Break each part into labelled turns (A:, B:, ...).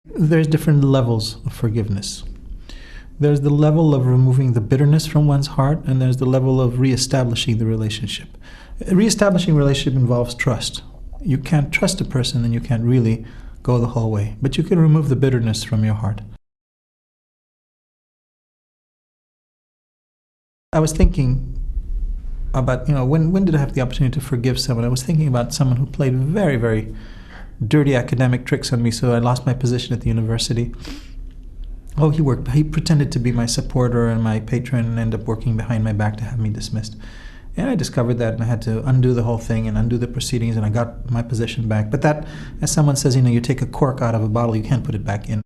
A: There's different levels of forgiveness. There's the level of removing the bitterness from one's heart, and there's the level of reestablishing the relationship. Reestablishing a relationship involves trust. You can't trust a person, then you can't really go the whole way. But you can remove the bitterness from your heart. I was thinking about, when did I have the opportunity to forgive someone? I was thinking about someone who played very, very dirty academic tricks on me, so I lost my position at the university. He pretended to be my supporter and my patron and ended up working behind my back to have me dismissed. And I discovered that, and I had to undo the whole thing and undo the proceedings, and I got my position back. But that, as someone says, you take a cork out of a bottle, you can't put it back in.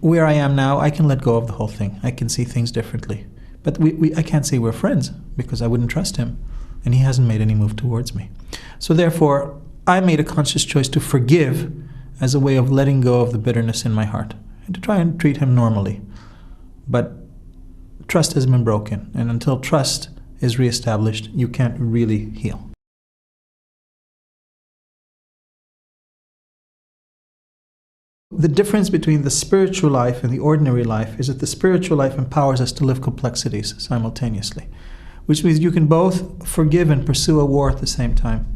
A: Where I am now, I can let go of the whole thing. I can see things differently. But I can't say we're friends, because I wouldn't trust him, and he hasn't made any move towards me. So therefore, I made a conscious choice to forgive as a way of letting go of the bitterness in my heart, and to try and treat him normally. But trust has been broken, and until trust is reestablished, you can't really heal. The difference between the spiritual life and the ordinary life is that the spiritual life empowers us to live complexities simultaneously, which means you can both forgive and pursue a war at the same time.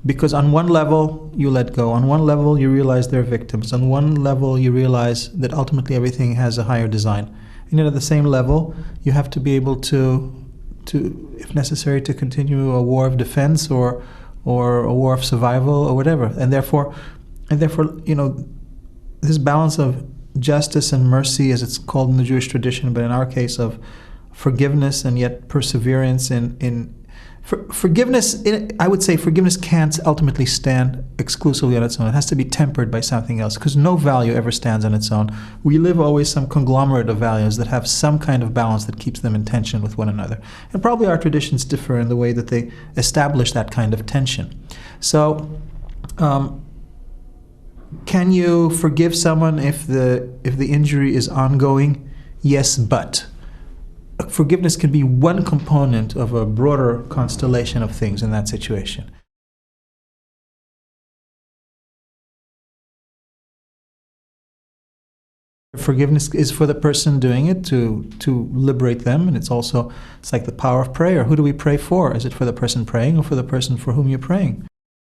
A: Because on one level, you let go. On one level, you realize they're victims. On one level, you realize that ultimately everything has a higher design. And yet at the same level, you have to be able to, if necessary, to continue a war of defense or a war of survival or whatever. And therefore, this balance of justice and mercy, as it's called in the Jewish tradition, but in our case of forgiveness and yet perseverance in forgiveness, I would say forgiveness can't ultimately stand exclusively on its own. It has to be tempered by something else, because no value ever stands on its own. We live always some conglomerate of values that have some kind of balance that keeps them in tension with one another. And probably our traditions differ in the way that they establish that kind of tension. So, can you forgive someone if the injury is ongoing? Yes, but forgiveness can be one component of a broader constellation of things in that situation. Forgiveness is for the person doing it to liberate them, and it's like the power of prayer. Who do we pray for? Is it for the person praying or for the person for whom you're praying?